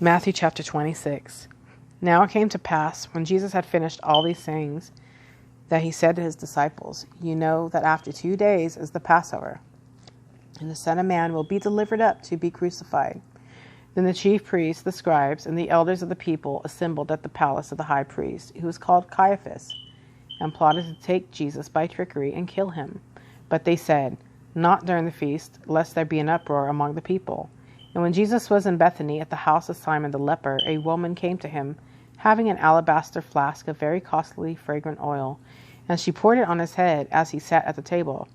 Matthew chapter 26. Now it came to pass, when Jesus had finished all these things, that he said to his disciples, "You know that after 2 days is the Passover, and the Son of Man will be delivered up to be crucified." Then the chief priests, the scribes, and the elders of the people assembled at the palace of the high priest, who was called Caiaphas, and plotted to take Jesus by trickery and kill him. But they said, "Not during the feast, lest there be an uproar among the people." And when Jesus was in Bethany at the house of Simon the leper, a woman came to him, having an alabaster flask of very costly fragrant oil, and she poured it on his head as he sat at the table.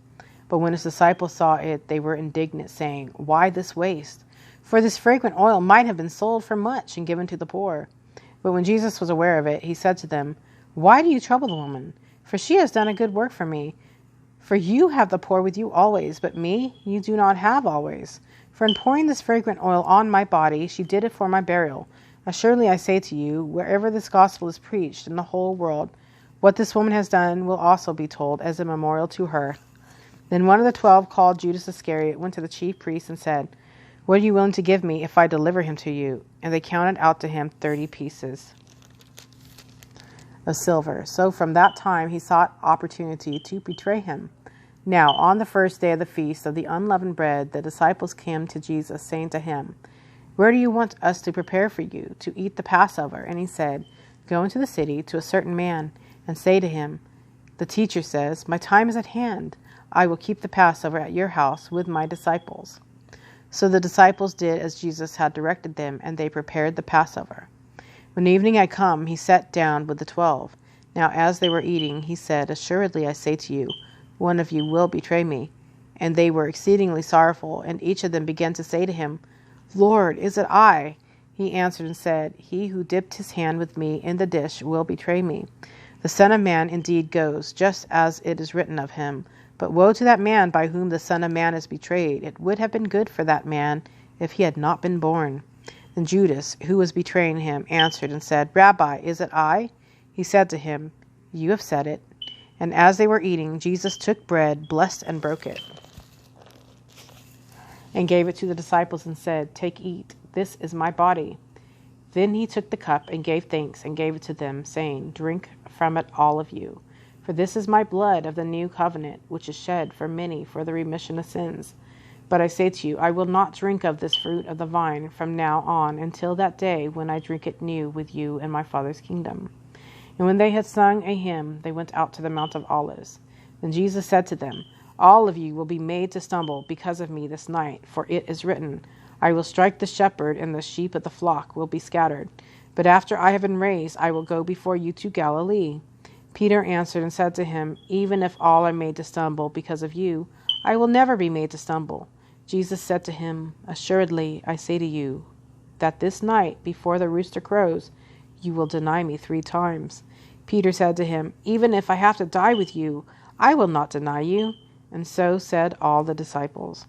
But when his disciples saw it, they were indignant, saying, "Why this waste? For this fragrant oil might have been sold for much and given to the poor." But when Jesus was aware of it, he said to them, "Why do you trouble the woman? For she has done a good work for me. For you have the poor with you always, but me you do not have always. For in pouring this fragrant oil on my body, she did it for my burial. Assuredly I say to you, wherever this gospel is preached in the whole world, what this woman has done will also be told as a memorial to her." Then one of the 12, called Judas Iscariot, went to the chief priests and said, "What are you willing to give me if I deliver him to you?" And they counted out to him 30 pieces of silver. So from that time he sought opportunity to betray him. Now on the first day of the feast of the unleavened bread, the disciples came to Jesus, saying to him, "Where do you want us to prepare for you to eat the Passover?" And he said, "Go into the city to a certain man, and say to him, 'The teacher says, my time is at hand. I will keep the Passover at your house with my disciples.'" So the disciples did as Jesus had directed them, and they prepared the Passover. When evening had come, he sat down with the 12. Now as they were eating, he said, "Assuredly I say to you, one of you will betray me." And they were exceedingly sorrowful, and each of them began to say to him, "Lord, is it I?" He answered and said, "He who dipped his hand with me in the dish will betray me. The Son of Man indeed goes, just as it is written of him. But woe to that man by whom the Son of Man is betrayed. It would have been good for that man if he had not been born." Then Judas, who was betraying him, answered and said, "Rabbi, is it I?" He said to him, "You have said it." And as they were eating, Jesus took bread, blessed and broke it, and gave it to the disciples and said, "Take, eat, this is my body." Then he took the cup and gave thanks and gave it to them, saying, "Drink from it, all of you. For this is my blood of the new covenant, which is shed for many for the remission of sins. But I say to you, I will not drink of this fruit of the vine from now on until that day when I drink it new with you in my Father's kingdom." And when they had sung a hymn, they went out to the Mount of Olives. Then Jesus said to them, "All of you will be made to stumble because of me this night, for it is written, 'I will strike the shepherd, and the sheep of the flock will be scattered.' But after I have been raised, I will go before you to Galilee." Peter answered and said to him, "Even if all are made to stumble because of you, I will never be made to stumble." Jesus said to him, "Assuredly, I say to you, that this night, before the rooster crows, you will deny me 3 times. Peter said to him, "Even if I have to die with you, I will not deny you." And so said all the disciples.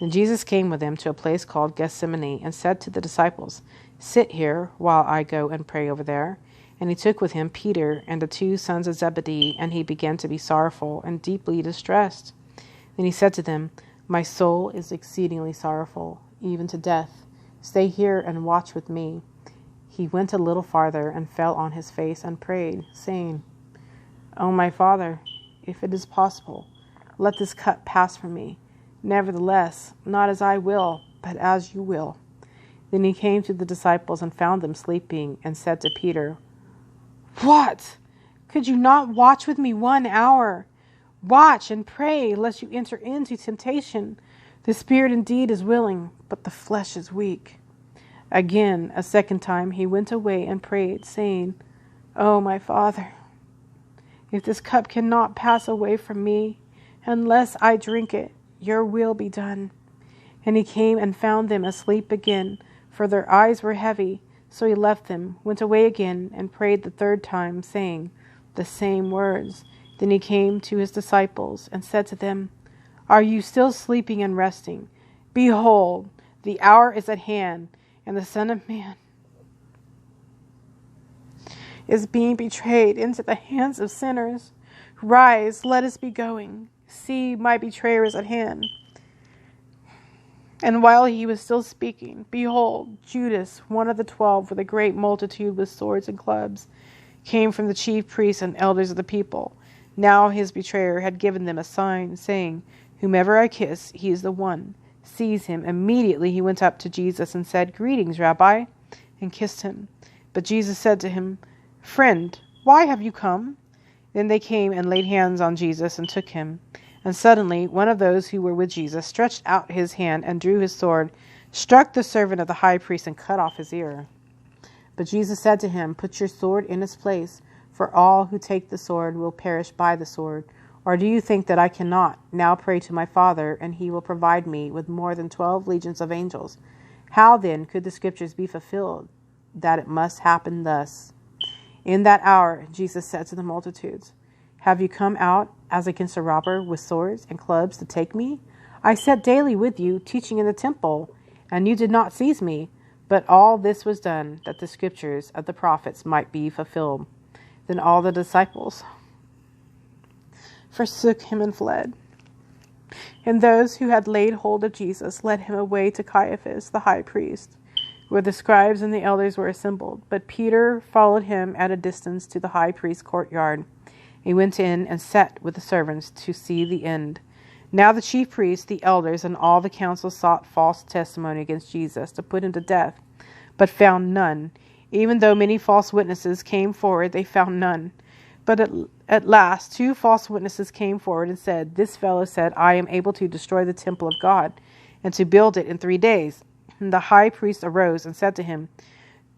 Then Jesus came with them to a place called Gethsemane, and said to the disciples, "Sit here while I go and pray over there." And he took with him Peter and the 2 sons of Zebedee, and he began to be sorrowful and deeply distressed. Then he said to them, "My soul is exceedingly sorrowful, even to death. Stay here and watch with me." He went a little farther and fell on his face and prayed, saying, "O my Father, if it is possible, let this cup pass from me. Nevertheless, not as I will, but as you will." Then he came to the disciples and found them sleeping, and said to Peter, "What? Could you not watch with me 1 hour? Watch and pray, lest you enter into temptation. The spirit indeed is willing, but the flesh is weak." Again, a second time, he went away and prayed, saying, "O my Father, if this cup cannot pass away from me, unless I drink it, your will be done." And he came and found them asleep again, for their eyes were heavy. So he left them, went away again, and prayed the 3rd time, saying the same words. Then he came to his disciples and said to them, "Are you still sleeping and resting? Behold, the hour is at hand, and the Son of Man is being betrayed into the hands of sinners. Rise, let us be going. See, my betrayer is at hand." And while he was still speaking, behold, Judas, one of the 12, with a great multitude with swords and clubs, came from the chief priests and elders of the people. Now his betrayer had given them a sign, saying, "Whomever I kiss, he is the one. Seize him." Immediately he went up to Jesus and said, "Greetings, Rabbi," and kissed him. But Jesus said to him, "Friend, why have you come?" Then they came and laid hands on Jesus and took him. And suddenly one of those who were with Jesus stretched out his hand and drew his sword, struck the servant of the high priest, and cut off his ear. But Jesus said to him, "Put your sword in its place, for all who take the sword will perish by the sword. Or do you think that I cannot now pray to my Father, and he will provide me with more than 12 legions of angels? How then could the scriptures be fulfilled, that it must happen thus?" In that hour Jesus said to the multitudes, "Have you come out as against a robber with swords and clubs to take me? I sat daily with you, teaching in the temple, and you did not seize me. But all this was done, that the scriptures of the prophets might be fulfilled." Then all the disciples forsook him and fled. And those who had laid hold of Jesus led him away to Caiaphas, the high priest, where the scribes and the elders were assembled. But Peter followed him at a distance to the high priest's courtyard. He went in and sat with the servants to see the end. Now the chief priests, the elders, and all the council sought false testimony against Jesus to put him to death, but found none. Even though many false witnesses came forward, they found none. But at last 2 false witnesses came forward and said, "This fellow said, I am able to destroy the temple of God and to build it in 3 days." And the high priest arose and said to him,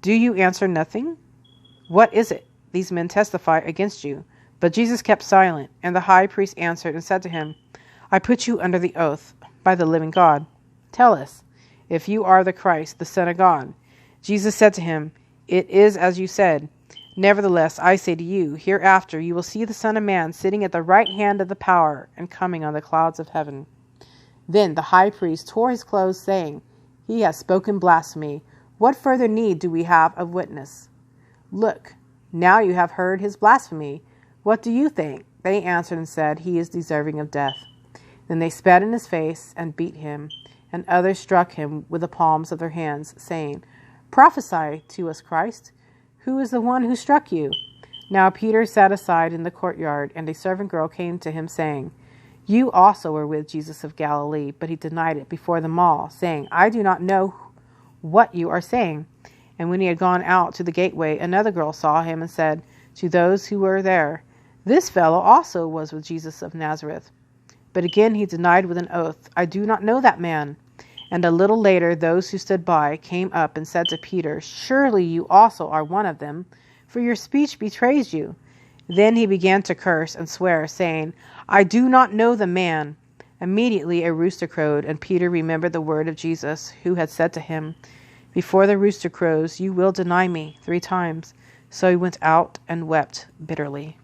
"Do you answer nothing? What is it? These men testify against you." But Jesus kept silent, and the high priest answered and said to him, "I put you under the oath by the living God. Tell us, if you are the Christ, the Son of God." Jesus said to him, "It is as you said. Nevertheless, I say to you, hereafter you will see the Son of Man sitting at the right hand of the power and coming on the clouds of heaven." Then the high priest tore his clothes, saying, "He has spoken blasphemy. What further need do we have of witness? Look, now you have heard his blasphemy. What do you think?" They answered and said, "He is deserving of death." Then they spat in his face and beat him, and others struck him with the palms of their hands, saying, "Prophesy to us, Christ. Who is the one who struck you?" Now Peter sat aside in the courtyard, and a servant girl came to him, saying, "You also were with Jesus of Galilee." But he denied it before them all, saying, "I do not know what you are saying." And when he had gone out to the gateway, another girl saw him and said to those who were there, "This fellow also was with Jesus of Nazareth." But again he denied with an oath, "I do not know that man." And a little later those who stood by came up and said to Peter, "Surely you also are one of them, for your speech betrays you." Then he began to curse and swear, saying, "I do not know the man." Immediately a rooster crowed, and Peter remembered the word of Jesus, who had said to him, "Before the rooster crows, you will deny me 3 times." So he went out and wept bitterly.